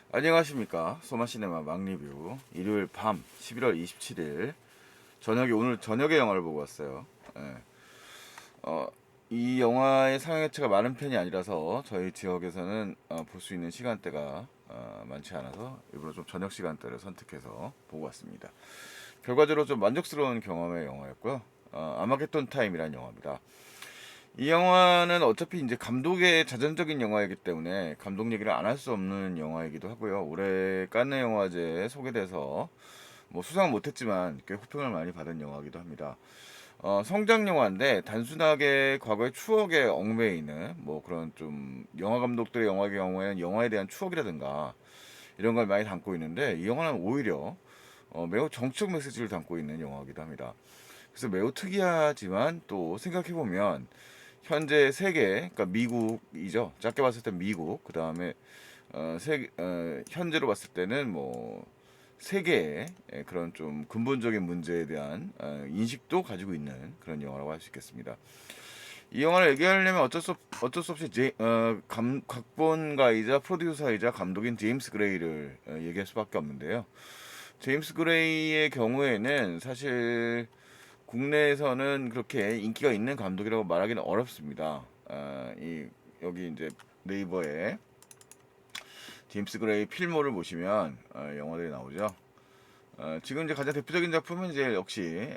안녕하십니까. 소마시네마 막리뷰 일요일 밤 11월 27일 저녁에 오늘 저녁에 영화를 보고 왔어요. 예. 어, 이 영화의 상영회차가 많은 편이 아니라서 저희 지역에서는 볼 수 있는 시간대가 많지 않아서 일부러 좀 저녁 시간대를 선택해서 보고 왔습니다. 결과적으로 좀 만족스러운 경험의 영화였고요. 아마겟돈 타임이라는 영화입니다. 이 영화는 어차피 이제 감독의 자전적인 영화이기 때문에 감독 얘기를 안 할 수 없는 영화이기도 하고요. 올해 칸느 영화제에 소개돼서 뭐 수상 못했지만 꽤 호평을 많이 받은 영화이기도 합니다. 성장 영화인데 단순하게 과거의 추억에 얽매여 있는 뭐 그런 좀 영화 감독들의 영화의 경우에는 영화에 대한 추억이라든가 이런 걸 많이 담고 있는데 이 영화는 오히려 매우 정치적 메시지를 담고 있는 영화이기도 합니다. 그래서 매우 특이하지만 또 생각해보면 현재 세계, 그러니까 미국이죠. 작게 봤을 때 미국, 그 다음에 현재로 봤을 때는 뭐 세계의 그런 좀 근본적인 문제에 대한 인식도 가지고 있는 그런 영화라고 할 수 있겠습니다. 이 영화를 얘기하려면 어쩔 수 없이 각본가이자 프로듀서이자 감독인 제임스 그레이를 얘기할 수밖에 없는데요. 제임스 그레이의 경우에는 사실 국내에서는 그렇게 인기가 있는 감독이라고 말하기는 어렵습니다. 여기 이제 네이버에 제임스 그레이 필모를 보시면 영화들이 나오죠. 지금 이제 가장 대표적인 작품은 이제 역시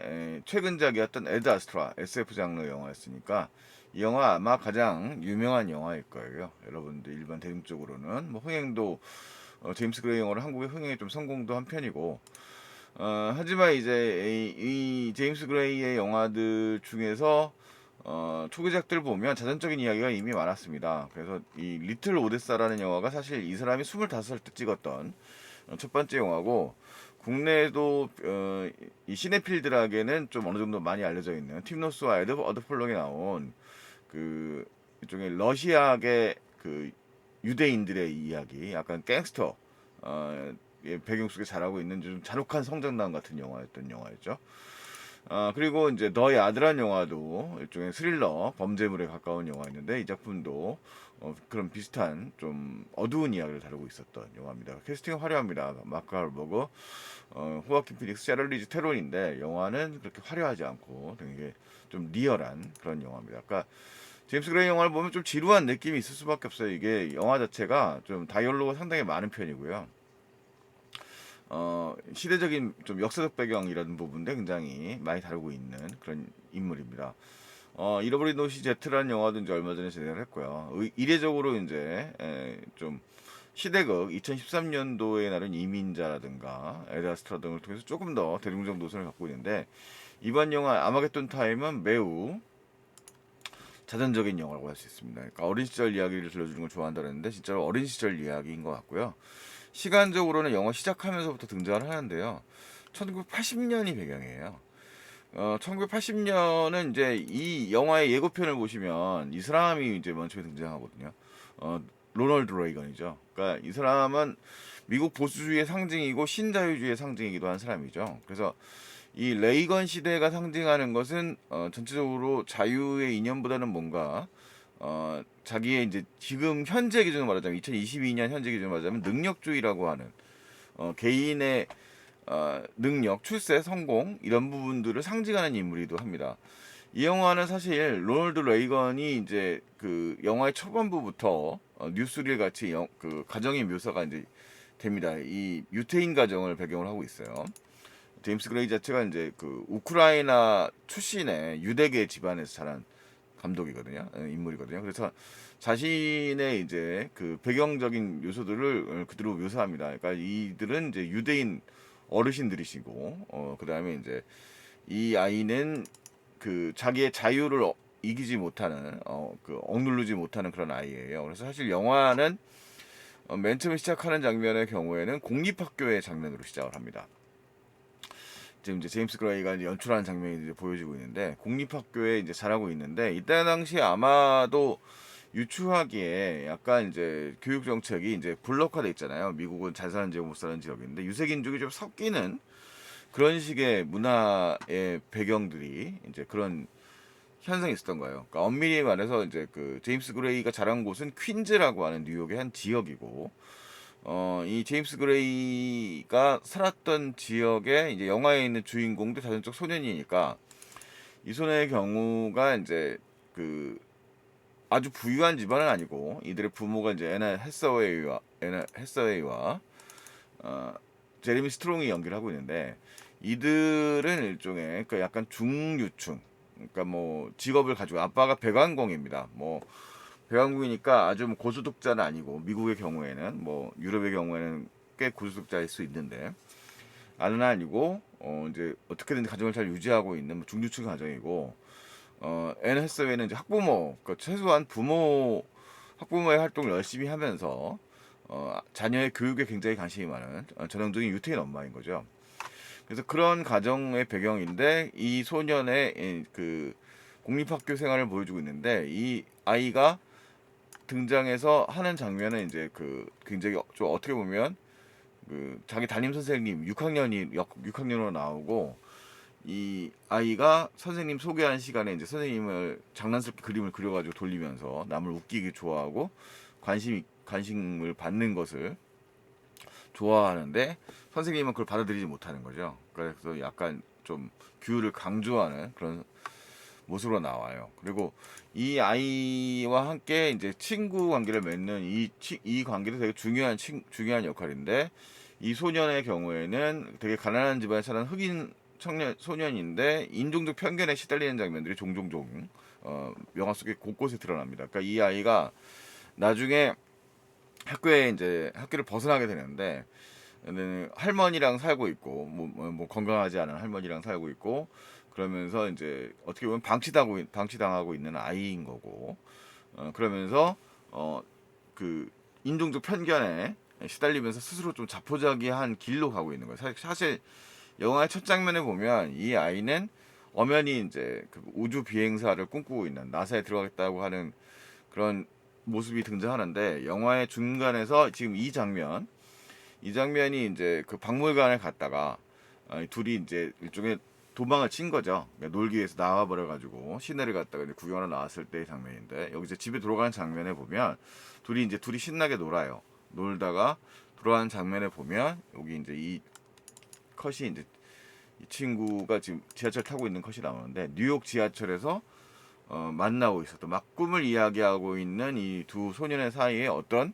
최근작이었던 에드 아스트라 SF 장르 영화였으니까 이 영화 아마 가장 유명한 영화일 거예요. 여러분들 일반 대중적으로는 뭐 흥행도 제임스 그레이 영화를 한국에 흥행에 좀 성공도 한 편이고 하지만 이제 이 제임스 그레이의 영화들 중에서 초기작들 보면 자전적인 이야기가 이미 많았습니다. 그래서 이 리틀 오데사라는 영화가 사실 이 사람이 25살 때 찍었던 첫 번째 영화고 국내에도 이 시네필들에게는 좀 어느 정도 많이 알려져 있는 팀 노스와 어드 폴록이 나온 그 일종의 러시아계 그 유대인들의 이야기, 약간 갱스터 배경 속에 자라고 있는 좀 잔혹한 성장남 같은 영화였던 영화였죠. 그리고 이제 너의 아들란 영화도 일종의 스릴러 범죄물에 가까운 영화였는데 이 작품도 그런 비슷한 좀 어두운 이야기를 다루고 있었던 영화입니다. 캐스팅 화려합니다. 마크 할버그, 호아킨 피닉스, 샤를리즈 테론인데 영화는 그렇게 화려하지 않고 되게 좀 리얼한 그런 영화입니다. 그러니까 제임스 그레이 영화를 보면 좀 지루한 느낌이 있을 수밖에 없어요. 이게 영화 자체가 좀 다이얼로그 상당히 많은 편이고요. 시대적인 좀 역사적 배경이라는 부분도 굉장히 많이 다루고 있는 그런 인물입니다. 잃어버린 도시 Z라는 영화도 이제 얼마 전에 제작을 했고요. 이례적으로 이제 좀 시대극 2013년도에 나른 이민자라든가 에드아스트라 등을 통해서 조금 더 대중적 노선을 갖고 있는데 이번 영화 아마겟돈 타임은 매우 자전적인 영화라고 할 수 있습니다. 그러니까 어린 시절 이야기를 들려주는 걸 좋아한다는데 진짜로 어린 시절 이야기인 것 같고요. 시간적으로는 영화 시작하면서부터 등장을 하는데요. 1980년이 배경이에요. 1980년은 이제 이 영화의 예고편을 보시면 이 사람이 이제 먼 처음에 등장하거든요. 어, 로널드 레이건이죠. 그러니까 이 사람은 미국 보수주의의 상징이고 신자유주의의 상징이기도 한 사람이죠. 그래서 이 레이건 시대가 상징하는 것은 전체적으로 자유의 이념보다는 뭔가 자기의 이제 지금 현재 기준으로 말하자면 2022년 현재 기준으로 말하자면 능력주의라고 하는 개인의 능력, 출세, 성공 이런 부분들을 상징하는 인물이기도 합니다. 이 영화는 사실 로널드 레이건이 이제 그 영화의 초반부부터 뉴스릴 같이 그 가정의 묘사가 이제 됩니다. 이 유태인 가정을 배경으로 하고 있어요. 제임스 그레이 자체가 이제 그 우크라이나 출신의 유대계 집안에서 자란 감독이거든요. 인물이거든요. 그래서 자신의 이제 그 배경적인 요소들을 그대로 묘사합니다. 그러니까 이들은 이제 유대인 어르신들이시고, 그 다음에 이제 이 아이는 그 자기의 자유를 이기지 못하는, 그 억누르지 못하는 그런 아이예요. 그래서 사실 영화는 맨 처음에 시작하는 장면의 경우에는 공립학교의 장면으로 시작을 합니다. 지금 이제 제임스 그레이가 이제 연출하는 장면이 이제 보여지고 있는데 공립학교에 이제 자라고 있는데 이때 당시 아마도 유추하기에 약간 이제 교육 정책이 이제 블록화돼 있잖아요. 미국은 잘 사는 지역 못 사는 지역인데 유색인종이 좀 섞이는 그런 식의 문화의 배경들이 이제 그런 현상이 있었던 거예요. 그러니까 엄밀히 말해서 이제 그 제임스 그레이가 자란 곳은 퀸즈라고 하는 뉴욕의 한 지역이고 이 제임스 그레이가 살았던 지역에 이제 영화에 있는 주인공도 자전적 소년이니까 이 소년의 경우가 이제 그 아주 부유한 집안은 아니고 이들의 부모가 이제 애나 해서웨이와 어, 제레미 스트롱이 연기를 하고 있는데 이들은 일종의 그 약간 중류층, 그러니까 뭐 직업을 가지고 아빠가 배관공입니다. 뭐 배관공이니까 아주 뭐 고소득자는 아니고 미국의 경우에는 뭐 유럽의 경우에는 꽤 고소득자일 수 있는데 아는 아니고 이제 어떻게든 가정을 잘 유지하고 있는 뭐 중류층 가정이고 앤 해서웨이는 이제 학부모, 그러니까 최소한 학부모의 활동을 열심히 하면서 자녀의 교육에 굉장히 관심이 많은 전형적인 유태인 엄마인 거죠. 그래서 그런 가정의 배경인데 이 소년의 그 공립학교 생활을 보여주고 있는데 이 아이가 등장해서 하는 장면은 이제 그 굉장히 좀 어떻게 보면 그 자기 담임 선생님 6학년으로 나오고 이 아이가 선생님 소개하는 시간에 이제 선생님을 장난스럽게 그림을 그려가지고 돌리면서 남을 웃기게 좋아하고 관심을 받는 것을 좋아하는데 선생님은 그걸 받아들이지 못하는 거죠. 그래서 약간 좀 규율을 강조하는 그런 모습으로 나와요. 그리고 이 아이와 함께 이제 친구 관계를 맺는 이 관계도 되게 중요한 역할인데 이 소년의 경우에는 되게 가난한 집안에 사는 흑인 소년인데 인종적 편견에 시달리는 장면들이 종종 영화 속에 곳곳에 드러납니다. 그러니까 이 아이가 나중에 학교를 벗어나게 되는데 할머니랑 살고 있고 뭐 건강하지 않은 할머니랑 살고 있고 그러면서 이제 어떻게 보면 방치당하고 있는 아이인 거고 그러면서 그 인종적 편견에 시달리면서 스스로 좀 자포자기한 길로 가고 있는 거예요. 사실 영화의 첫 장면에 보면 이 아이는 엄연히 이제 그 우주 비행사를 꿈꾸고 있는 나사에 들어가겠다고 하는 그런 모습이 등장하는데 영화의 중간에서 지금 이 장면이 이제 그 박물관에 갔다가 둘이 이제 일종의 도망을 친 거죠. 그러니까 놀기 위해서 나와 버려가지고 시내를 갔다가 이제 구경하러 나왔을 때의 장면인데 여기 이제 집에 돌아가는 장면에 보면 둘이 신나게 놀아요. 놀다가 돌아가는 장면에 보면 여기 이제 이 컷이 이제 이 친구가 지금 지하철 타고 있는 컷이 나오는데 뉴욕 지하철에서 만나고 있었던 막 꿈을 이야기하고 있는 이 두 소년의 사이에 어떤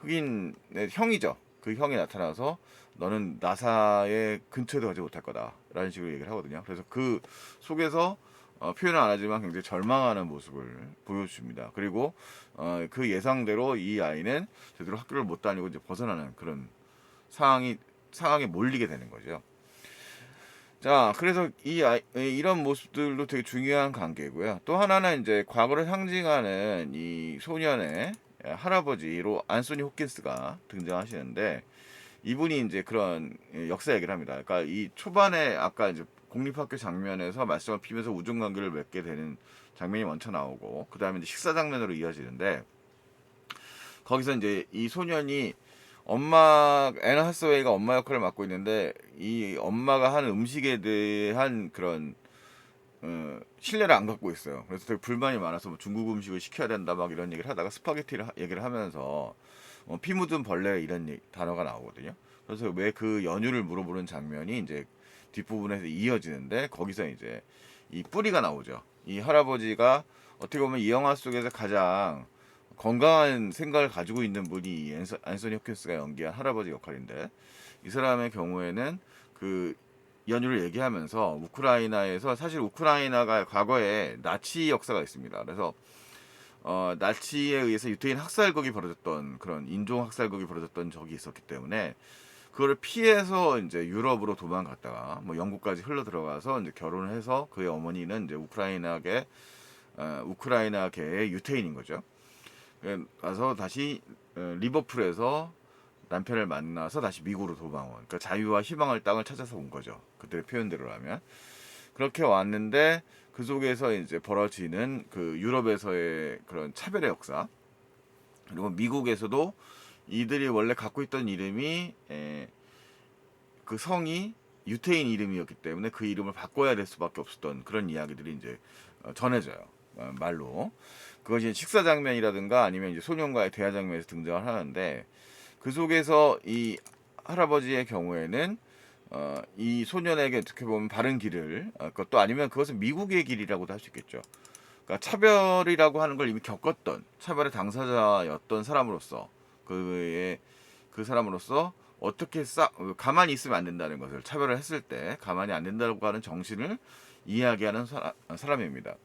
흑인의 형이죠. 그 형이 나타나서 너는 나사의 근처에도 가지 못할 거다라는 식으로 얘기를 하거든요. 그래서 그 속에서 표현은 안 하지만 굉장히 절망하는 모습을 보여줍니다. 그리고 그 예상대로 이 아이는 제대로 학교를 못 다니고 이제 벗어나는 그런 상황에 몰리게 되는 거죠. 자, 그래서 이런 모습들도 되게 중요한 관계고요. 또 하나는 이제 과거를 상징하는 이 소년의 할아버지로 안소니 호킨스가 등장하시는데 이분이 이제 그런 역사 얘기를 합니다. 그러니까 이 초반에 아까 이제 공립학교 장면에서 말썽을 피면서 우정 관계를 맺게 되는 장면이 먼저 나오고 그 다음에 이제 식사 장면으로 이어지는데 거기서 이제 이 소년이 애나 하스웨이가 엄마 역할을 맡고 있는데 이 엄마가 하는 음식에 대한 그런 신뢰를 안 갖고 있어요. 그래서 되게 불만이 많아서 뭐 중국 음식을 시켜야 된다 막 이런 얘기를 하다가 스파게티를 얘기를 하면서 피 묻은 벌레 이런 단어가 나오거든요. 그래서 왜 그 연유를 물어보는 장면이 이제 뒷부분에서 이어지는데 거기서 이제 이 뿌리가 나오죠. 이 할아버지가 어떻게 보면 이 영화 속에서 가장 건강한 생각을 가지고 있는 분이 앤서니 호킨스가 연기한 할아버지 역할인데 이 사람의 경우에는 그 연유를 얘기하면서 우크라이나에서 사실 우크라이나가 과거에 나치 역사가 있습니다. 그래서 나치에 의해서 유태인 학살극이 벌어졌던 그런 인종 학살극이 벌어졌던 적이 있었기 때문에 그거를 피해서 이제 유럽으로 도망갔다가 뭐 영국까지 흘러 들어가서 이제 결혼을 해서 그의 어머니는 이제 우크라이나계의 유태인인 거죠. 가서 다시 리버풀에서 남편을 만나서 다시 미국으로 도망온. 그러니까 자유와 희망을 땅을 찾아서 온 거죠. 그들의 표현대로라면. 그렇게 왔는데 그 속에서 이제 벌어지는 그 유럽에서의 그런 차별의 역사. 그리고 미국에서도 이들이 원래 갖고 있던 이름이 그 성이 유태인 이름이었기 때문에 그 이름을 바꿔야 될 수밖에 없었던 그런 이야기들이 이제 전해져요. 말로. 그것이 식사 장면이라든가 아니면 이제 소년과의 대화 장면에서 등장을 하는데 그 속에서 이 할아버지의 경우에는 이 소년에게 어떻게 보면 바른 길을 그것도 아니면 그것은 미국의 길이라고도 할 수 있겠죠. 그러니까 차별이라고 하는 걸 이미 겪었던 차별의 당사자였던 사람으로서 그의 그 사람으로서 어떻게 가만히 있으면 안 된다는 것을 차별을 했을 때 가만히 안 된다고 하는 정신을 이야기하는 사람입니다.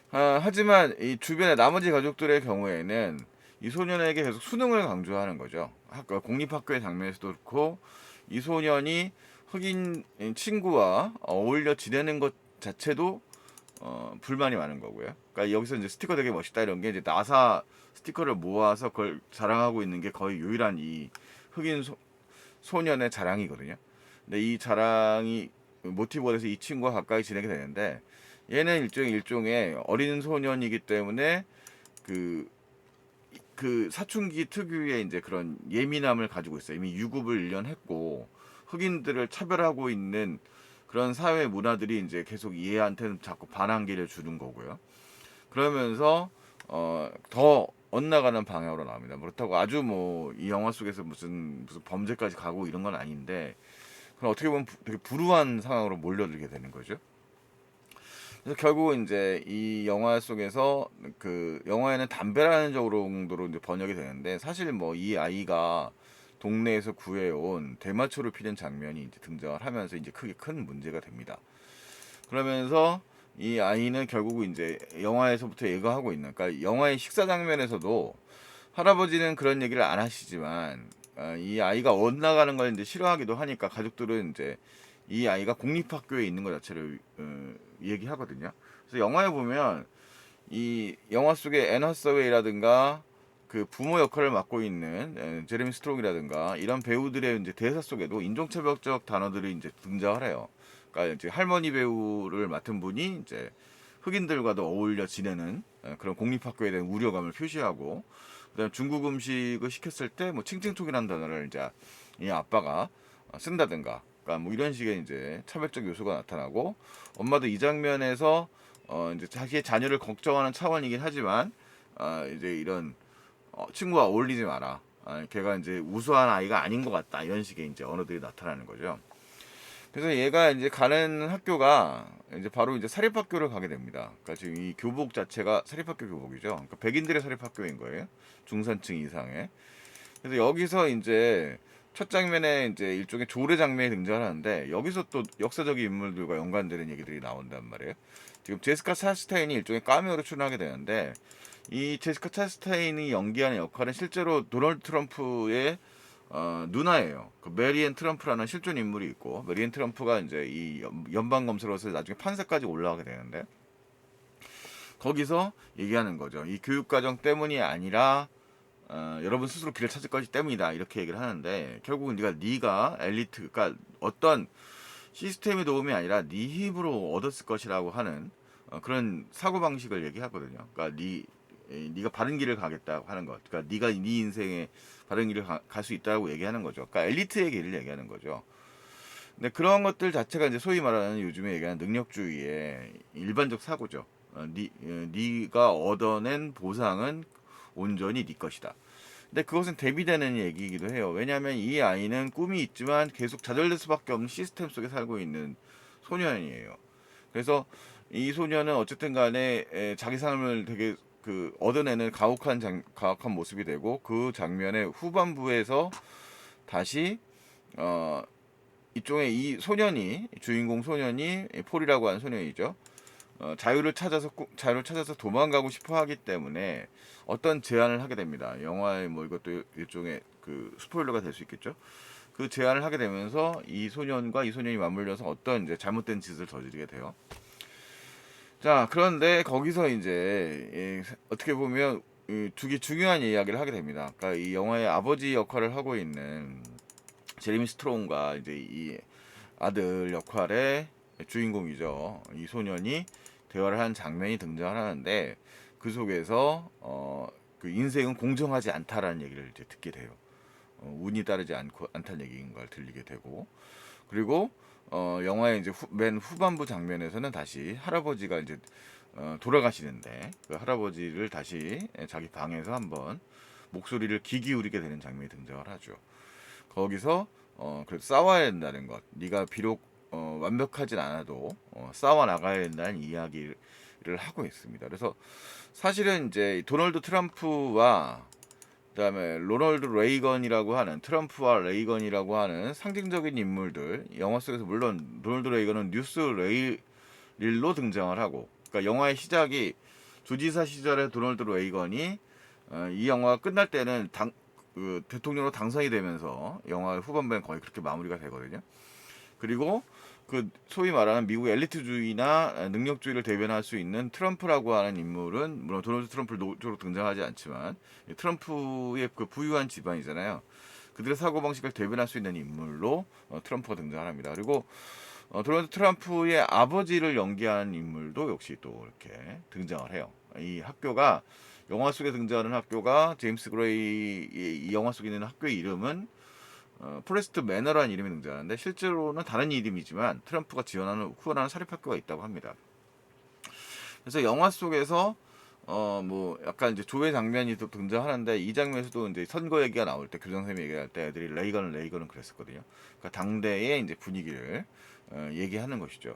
하지만 이 주변의 나머지 가족들의 경우에는 이 소년에게 계속 수능을 강조하는 거죠. 공립학교의 장면에서도 그렇고 이 소년이 흑인 친구와 어울려 지내는 것 자체도 불만이 많은 거고요. 그러니까 여기서 이제 스티커 되게 멋있다 이런 게 이제 나사 스티커를 모아서 그걸 자랑하고 있는 게 거의 유일한 이 흑인 소년의 자랑이거든요. 근데 이 자랑이 모티브가 돼서 이 친구와 가까이 지내게 되는데 얘는 일종의 어린 소년이기 때문에 그, 그 사춘기 특유의 이제 그런 예민함을 가지고 있어요. 이미 유급을 1년 했고 흑인들을 차별하고 있는 그런 사회 문화들이 이제 계속 얘한테는 자꾸 반항기를 주는 거고요. 그러면서 더 엇나가는 방향으로 나옵니다. 그렇다고 아주 뭐 이 영화 속에서 무슨 범죄까지 가고 이런 건 아닌데 그럼 어떻게 보면 되게 불우한 상황으로 몰려들게 되는 거죠. 그래서 결국은 이제 이 영화 속에서 그 영화에는 담배라는 정도로 이제 번역이 되는데 사실 뭐 이 아이가 동네에서 구해온 대마초를 피는 장면이 이제 등장을 하면서 이제 크게 큰 문제가 됩니다. 그러면서 이 아이는 결국 이제 영화에서부터 예고하고 있는, 그러니까 영화의 식사 장면에서도 할아버지는 그런 얘기를 안 하시지만 이 아이가 엇나가는 걸 이제 싫어하기도 하니까 가족들은 이제 이 아이가 공립학교에 있는 것 자체를 얘기하거든요. 그래서 영화에 보면 이 영화 속에 앤 하서웨이라든가 그 부모 역할을 맡고 있는 제레미 스트롱이라든가 이런 배우들의 이제 대사 속에도 인종차별적 단어들이 이제 등장을 해요. 그러니까 이제 할머니 배우를 맡은 분이 이제 흑인들과도 어울려 지내는 그런 공립학교에 대한 우려감을 표시하고, 그다음에 중국 음식을 시켰을 때 뭐 칭칭촉이라는 단어를 이제 이 아빠가 쓴다든가, 그러니까 뭐 이런 식의 이제 차별적 요소가 나타나고, 엄마도 이 장면에서 이제 자기의 자녀를 걱정하는 차원이긴 하지만 이제 이런 친구와 어울리지 마라. 걔가 이제 우수한 아이가 아닌 것 같다. 이런 식의 이제 언어들이 나타나는 거죠. 그래서 얘가 이제 가는 학교가 이제 바로 이제 사립학교를 가게 됩니다. 그러니까 지금 이 교복 자체가 사립학교 교복이죠. 그러니까 백인들의 사립학교인 거예요. 중산층 이상의. 그래서 여기서 이제 첫 장면에 이제 일종의 조례 장면이 등장하는데 여기서 또 역사적인 인물들과 연관되는 얘기들이 나온단 말이에요. 지금 제시카 차스테인이 일종의 카메오로 출연하게 되는데 이 제시카 차스테인이 연기하는 역할은 실제로 도널드 트럼프의 누나예요. 그 메리앤 트럼프라는 실존 인물이 있고, 메리앤 트럼프가 이제 이 연방 검사로서 나중에 판사까지 올라가게 되는데 거기서 얘기하는 거죠. 이 교육 과정 때문이 아니라 여러분 스스로 길을 찾을 것이 때문이다 이렇게 얘기를 하는데, 결국은 네가 엘리트, 그러니까 어떤 시스템의 도움이 아니라 네 힘으로 얻었을 것이라고 하는 그런 사고 방식을 얘기하거든요. 그러니까 네가 바른 길을 가겠다고 하는 것. 그러니까 네가 네 인생에 바른 길을 갈 수 있다고 얘기하는 거죠. 그러니까 엘리트의 길을 얘기하는 거죠. 근데 그런 것들 자체가 이제 소위 말하는 요즘에 얘기하는 능력주의의 일반적 사고죠. 네가 얻어낸 보상은 온전히 네 것이다. 근데 그것은 대비되는 얘기이기도 해요. 왜냐하면 이 아이는 꿈이 있지만 계속 좌절될 수밖에 없는 시스템 속에 살고 있는 소년이에요. 그래서 이 소년은 어쨌든 간에 자기 삶을 되게 그 얻어내는 가혹한 모습이 되고, 그 장면의 후반부에서 다시 어 이쪽에 이 소년이, 주인공 소년이 폴이라고 하는 소년이죠. 자유를 찾아서 도망가고 싶어 하기 때문에 어떤 제안을 하게 됩니다. 영화의 뭐 이것도 일종의 그 스포일러가 될 수 있겠죠. 그 제안을 하게 되면서 이 소년과 이 소년이 맞물려서 어떤 이제 잘못된 짓을 저지르게 돼요. 자, 그런데 거기서 이제 어떻게 보면 되게 중요한 이야기를 하게 됩니다. 그러니까 이 영화의 아버지 역할을 하고 있는 제레미 스트롱과 이제 이 아들 역할의 주인공이죠. 이 소년이 대화를 한 장면이 등장하는데 그 속에서 그 인생은 공정하지 않다라는 얘기를 이제 듣게 돼요. 운이 따르지 않다는 얘기인 걸 들리게 되고, 그리고 영화의 이제 맨 후반부 장면에서는 다시 할아버지가 이제 돌아가시는데 그 할아버지를 다시 자기 방에서 한번 목소리를 귀 기울이게 되는 장면이 등장을 하죠. 거기서 그래도 싸워야 된다는 것, 네가 비록 완벽하진 않아도 싸워 나가야 된다는 이야기를 하고 있습니다. 그래서 사실은 이제 도널드 트럼프와 그다음에 로널드 레이건이라고 하는, 트럼프와 레이건이라고 하는 상징적인 인물들, 영화 속에서 물론 로널드 레이건은 뉴스 레일로 등장을 하고, 그러니까 영화의 시작이 주지사 시절에 도널드 레이건이 이 영화가 끝날 때는 그 대통령으로 당선이 되면서 영화 후반부엔 거의 그렇게 마무리가 되거든요. 그리고 그 소위 말하는 미국의 엘리트주의나 능력주의를 대변할 수 있는 트럼프라고 하는 인물은 물론 도널드 트럼프를 노조로 등장하지 않지만 트럼프의 그 부유한 집안이잖아요. 그들의 사고방식을 대변할 수 있는 인물로 트럼프가 등장합니다. 그리고 도널드 트럼프의 아버지를 연기한 인물도 역시 또 이렇게 등장을 해요. 이 학교가, 영화 속에 등장하는 학교가 제임스 그레이, 이 영화 속에 있는 학교의 이름은 포레스트 매너라는 이름이 등장하는데 실제로는 다른 이름이지만 트럼프가 후원하는 사립학교가 있다고 합니다. 그래서 영화 속에서 뭐 약간 이제 조회 장면이 또 등장하는데, 이 장면에서도 이제 선거 얘기가 나올 때, 교장선생님 얘기할 때 애들이 레이건은 그랬었거든요. 그러니까 당대의 이제 분위기를 얘기하는 것이죠.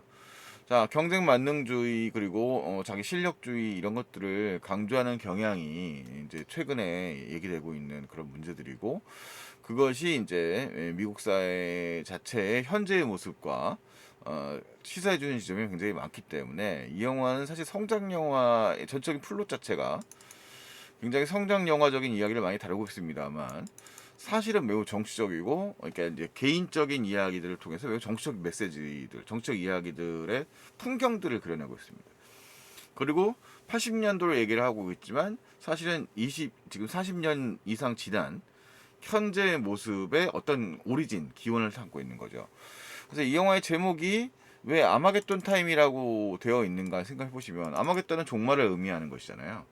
자, 경쟁 만능주의 그리고 자기 실력주의 이런 것들을 강조하는 경향이 이제 최근에 얘기되고 있는 그런 문제들이고, 그것이 이제 미국 사회 자체의 현재의 모습과 시사해주는 지점이 굉장히 많기 때문에, 이 영화는 사실 성장 영화의 전적인 플롯 자체가 굉장히 성장 영화적인 이야기를 많이 다루고 있습니다만, 사실은 매우 정치적이고, 그러니까 이제 개인적인 이야기들을 통해서 매우 정치적 메시지들, 정치적 이야기들의 풍경들을 그려내고 있습니다. 그리고 80년도를 얘기를 하고 있지만 사실은 지금 40년 이상 지난 현재의 모습의 어떤 오리진, 기원을 담고 있는 거죠. 그래서 이 영화의 제목이 왜 아마겟돈 타임이라고 되어 있는가 생각해 보시면, 아마겟돈은 종말을 의미하는 것이잖아요.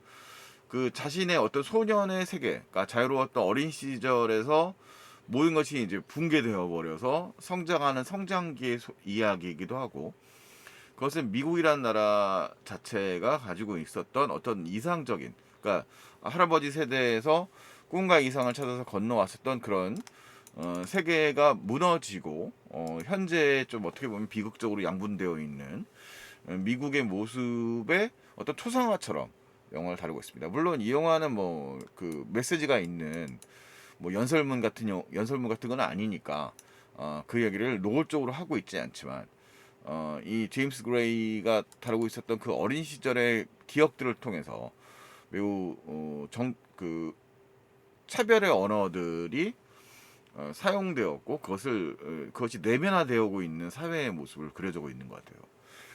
그 자신의 어떤 소년의 세계, 그러니까 자유로웠던 어린 시절에서 모든 것이 이제 붕괴되어 버려서 성장하는 성장기의 이야기이기도 하고, 그것은 미국이라는 나라 자체가 가지고 있었던 어떤 이상적인, 그러니까 할아버지 세대에서 꿈과 이상을 찾아서 건너왔었던 그런 세계가 무너지고 현재 좀 어떻게 보면 비극적으로 양분되어 있는 미국의 모습의 어떤 초상화처럼 영화를 다루고 있습니다. 물론 이 영화는 뭐 그 메시지가 있는 뭐 연설문 같은 건 아니니까 그 얘기를 노골적으로 하고 있지 않지만, 이 제임스 그레이가 다루고 있었던 그 어린 시절의 기억들을 통해서 매우 그 차별의 언어들이 사용되었고, 그것이 내면화되고 있는 사회의 모습을 그려주고 있는 것 같아요.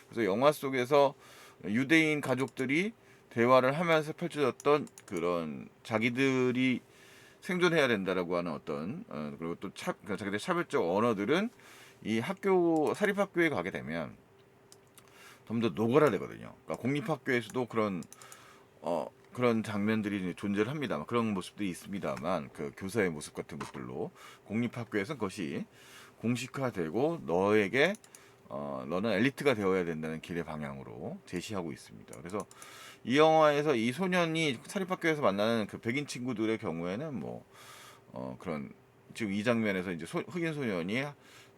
그래서 영화 속에서 유대인 가족들이 대화를 하면서 펼쳐졌던 그런 자기들이 생존해야 된다라고 하는 어떤 그리고 또 그러니까 자기들 차별적 언어들은 이 사립학교에 가게 되면 좀 더 노골화되거든요. 그러니까 공립학교에서도 그런 장면들이 존재를 합니다. 그런 모습들이 있습니다만, 그 교사의 모습 같은 것들로 공립학교에서는 그것이 공식화되고 너는 엘리트가 되어야 된다는 길의 방향으로 제시하고 있습니다. 그래서 이 영화에서 이 소년이 사립학교에서 만나는 그 백인 친구들의 경우에는 그런, 지금 이 장면에서 이제 흑인 소년이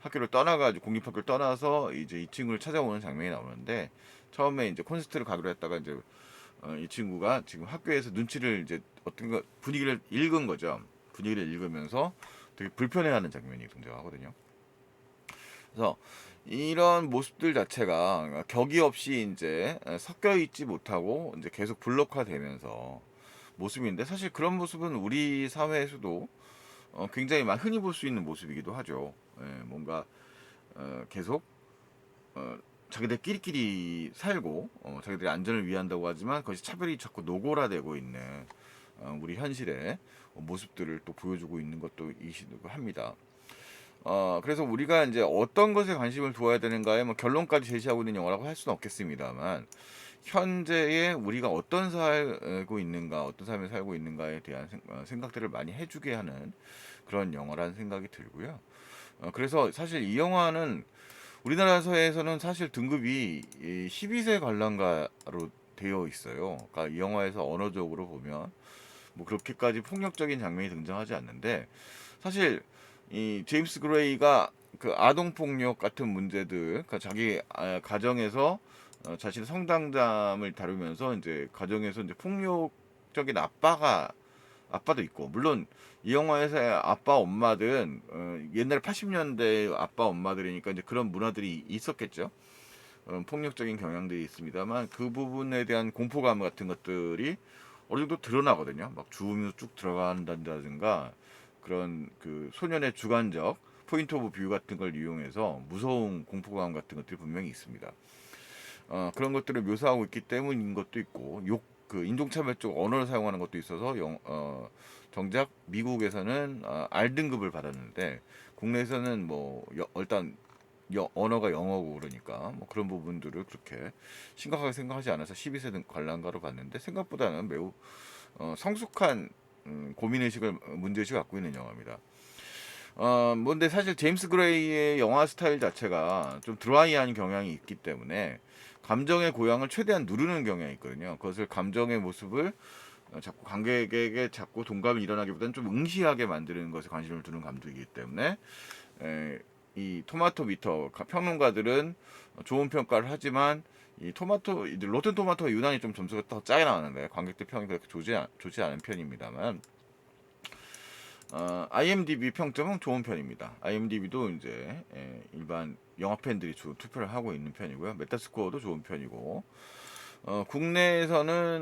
학교를 떠나가지고 공립학교를 떠나서 이제 이 친구를 찾아오는 장면이 나오는데, 처음에 이제 콘서트를 가기로 했다가 이제 이 친구가 지금 학교에서 눈치를 이제 어떤 분위기를 읽은 거죠. 분위기를 읽으면서 되게 불편해하는 장면이 등장하거든요. 그래서 이런 모습들 자체가 격이 없이 이제 섞여 있지 못하고 이제 계속 블록화되면서 모습인데, 사실 그런 모습은 우리 사회에서도 굉장히 흔히 볼 수 있는 모습이기도 하죠. 뭔가 계속 자기들끼리 살고 자기들의 안전을 위한다고 하지만 그것이 차별이 자꾸 노골화되고 있는 우리 현실의 모습들을 또 보여주고 있는 것도 이시고 합니다. 그래서 우리가 이제 어떤 것에 관심을 두어야 되는가에 뭐 결론까지 제시하고 있는 영화라고 할 수는 없겠습니다만, 현재에 우리가 어떤 살고 있는가, 어떤 삶을 살고 있는가에 대한 생각들을 많이 해주게 하는 그런 영화라는 생각이 들고요. 그래서 사실 이 영화는 우리나라 사회에서는 사실 등급이 12세 관람가로 되어 있어요. 그러니까 이 영화에서 언어적으로 보면 뭐 그렇게까지 폭력적인 장면이 등장하지 않는데, 사실 이 제임스 그레이가 그 아동 폭력 같은 문제들, 그러니까 자기 가정에서 자신의 성장담을 다루면서 이제 가정에서 이제 폭력적인 아빠도 있고, 물론 이 영화에서의 아빠 엄마들은 옛날 80년대 아빠 엄마들이니까 이제 그런 문화들이 있었겠죠. 폭력적인 경향들이 있습니다만 그 부분에 대한 공포감 같은 것들이 어느 정도 드러나거든요. 막 죽으면서 쭉 들어간다든가 그런 그 소년의 주관적 포인트 오브 뷰 같은 걸 이용해서 무서운 공포감 같은 것들이 분명히 있습니다. 그런 것들을 묘사하고 있기 때문인 것도 있고, 그 인종차별적 언어를 사용하는 것도 있어서 정작 미국에서는 R등급을 받았는데 국내에서는 뭐 일단 언어가 영어고 그러니까 뭐 그런 부분들을 그렇게 심각하게 생각하지 않아서 12세 등 관람가로 봤는데, 생각보다는 매우 성숙한 문제의식을 갖고 있는 영화입니다. 뭔데 사실 제임스 그레이의 영화 스타일 자체가 좀 드라이한 경향이 있기 때문에 감정의 고양을 최대한 누르는 경향이 있거든요. 그것을 감정의 모습을 자꾸 관객에게 자꾸 동감이 일어나기보다는 좀 응시하게 만드는 것에 관심을 두는 감독이기 때문에 이 토마토 미터 평론가들은 좋은 평가를 하지만 이 로튼 토마토가 유난히 좀 점수가 더 짜게 나왔는데 관객들 평이 그렇게 좋지 않은 편입니다만, IMDb 평점은 좋은 편입니다. IMDb도 이제 일반 영화 팬들이 투표를 하고 있는 편이고요. 메타스코어도 좋은 편이고, 국내에서도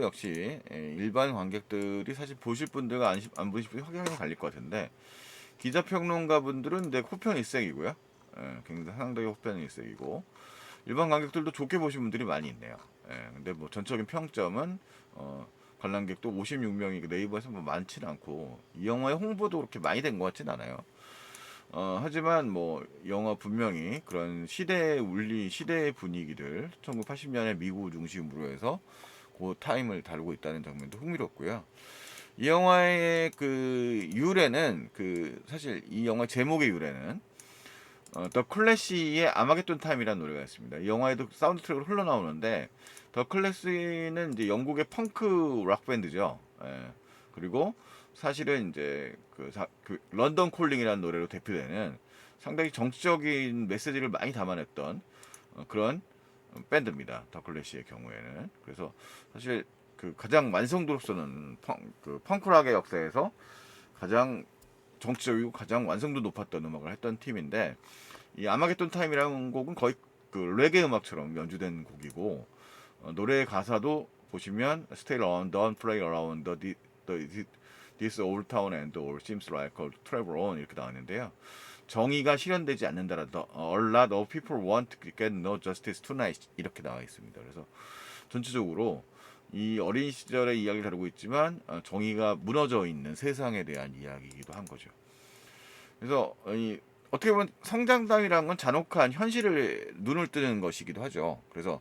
역시 일반 관객들이 사실 보실 분들과 안 보실 분이 확연히 갈릴 것 같은데, 기자 평론가 분들은 내 호평 일색이고요. 굉장히 상당히 호평 일색이고, 일반 관객들도 좋게 보신 분들이 많이 있네요. 근데 뭐 전적인 평점은 관람객도 56명이 네이버에서 뭐 많지는 않고, 이 영화의 홍보도 그렇게 많이 된 것 같진 않아요. 하지만 뭐 영화 분명히 그런 시대의 분위기들 1980년의 미국 중심으로 해서 그 타임을 다루고 있다는 장면도 흥미롭고요. 이 영화의 그 유래는 사실 이 영화 제목의 유래는 더 클래시의 아마겟돈 타임이라는 노래가 있습니다. 이 영화에도 사운드 트랙으로 흘러나오는데, 더 클래시는 이제 영국의 펑크 락 밴드죠. 그리고 사실은 이제 그 런던 콜링이라는 노래로 대표되는 상당히 정치적인 메시지를 많이 담아냈던 그런 밴드입니다. 더 클래시의 경우에는. 그래서 사실 그 가장 완성도로서는 펑크락의 역사에서 가장 정치적이고 가장 완성도 높았던 음악을 했던 팀인데, 이 아마겟돈 타임이라는 곡은 거의 그 레게 음악처럼 연주된 곡이고, 노래 가사도 보시면 Stay around, don't play around, this old town and all seems like a travel on 이렇게 나왔는데요. 정의가 실현되지 않는다라 a lot of people want to get no justice tonight 이렇게 나와 있습니다. 그래서 전체적으로 이 어린 시절의 이야기를 다루고 있지만 정의가 무너져 있는 세상에 대한 이야기이기도 한 거죠. 그래서 어떻게 보면 성장담이라는 건 잔혹한 현실을 눈을 뜨는 것이기도 하죠. 그래서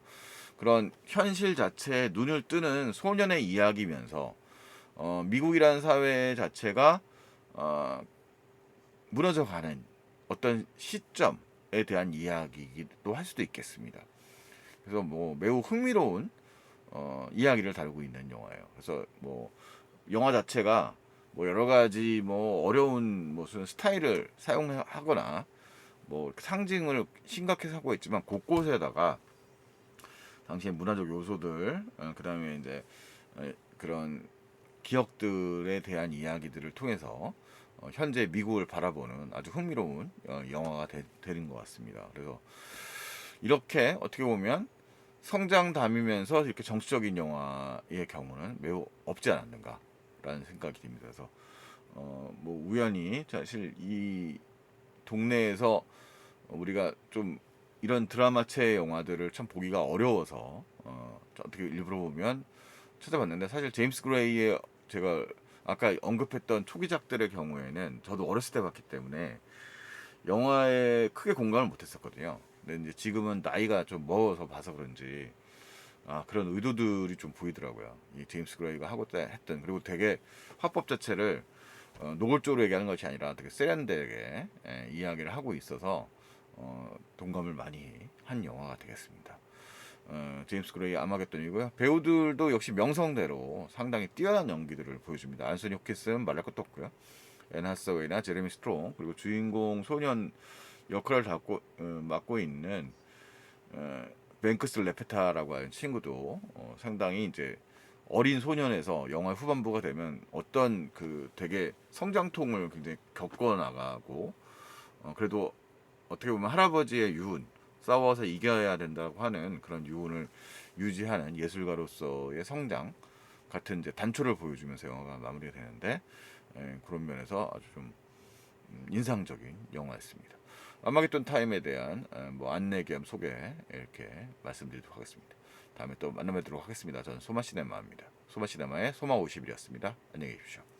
그런 현실 자체에 눈을 뜨는 소년의 이야기면서 미국이라는 사회 자체가 어, 무너져가는 어떤 시점에 대한 이야기이기도 할 수도 있겠습니다. 그래서 뭐 매우 흥미로운 이야기를 다루고 있는 영화예요. 그래서 뭐 영화 자체가 뭐 여러 가지 뭐 어려운 무슨 스타일을 사용하거나 뭐 상징을 심각해서 하고 있지만, 곳곳에다가 당시의 문화적 요소들, 그다음에 이제 그런 기억들에 대한 이야기들을 통해서 현재 미국을 바라보는 아주 흥미로운 영화가 되는 것 같습니다. 그래서 이렇게 어떻게 보면 성장담이면서 이렇게 정치적인 영화의 경우는 매우 없지 않았는가라는 생각이 듭니다. 그래서 뭐 우연히 사실 이 동네에서 우리가 좀 이런 드라마체 영화들을 참 보기가 어려워서 어떻게 일부러 보면 찾아봤는데, 사실 제임스 그레이의 제가 아까 언급했던 초기작들의 경우에는 저도 어렸을 때 봤기 때문에 영화에 크게 공감을 못했었거든요. 근데 이제 지금은 나이가 좀 먹어서 봐서 그런지 그런 의도들이 좀 보이더라고요. 이 제임스 그레이가 하고 했던, 그리고 되게 화법 자체를 노골적으로 얘기하는 것이 아니라 되게 세련되게 이야기를 하고 있어서 동감을 많이 한 영화가 되겠습니다. 제임스 그레이 아마겟돈이고요. 배우들도 역시 명성대로 상당히 뛰어난 연기들을 보여줍니다. 안소니 호킨슨 말할 것도 없고요. 앤 하서웨이나 제레미 스트롱, 그리고 주인공 소년 역할을 맡고 있는 뱅크스 레페타라고 하는 친구도 상당히 이제 어린 소년에서 영화 후반부가 되면 어떤 그 되게 성장통을 굉장히 겪어 나가고 그래도 어떻게 보면 할아버지의 유훈, 싸워서 이겨야 된다고 하는 그런 유훈을 유지하는 예술가로서의 성장 같은 이제 단초를 보여주면서 영화가 마무리가 되는데, 그런 면에서 아주 좀 인상적인 영화였습니다. 아마겟돈 타임에 대한 뭐 안내 겸 소개 이렇게 말씀드리도록 하겠습니다. 다음에 또 만나 뵙도록 하겠습니다. 저는 소마시네마입니다. 소마시네마의 소마50일이었습니다. 안녕히 계십시오.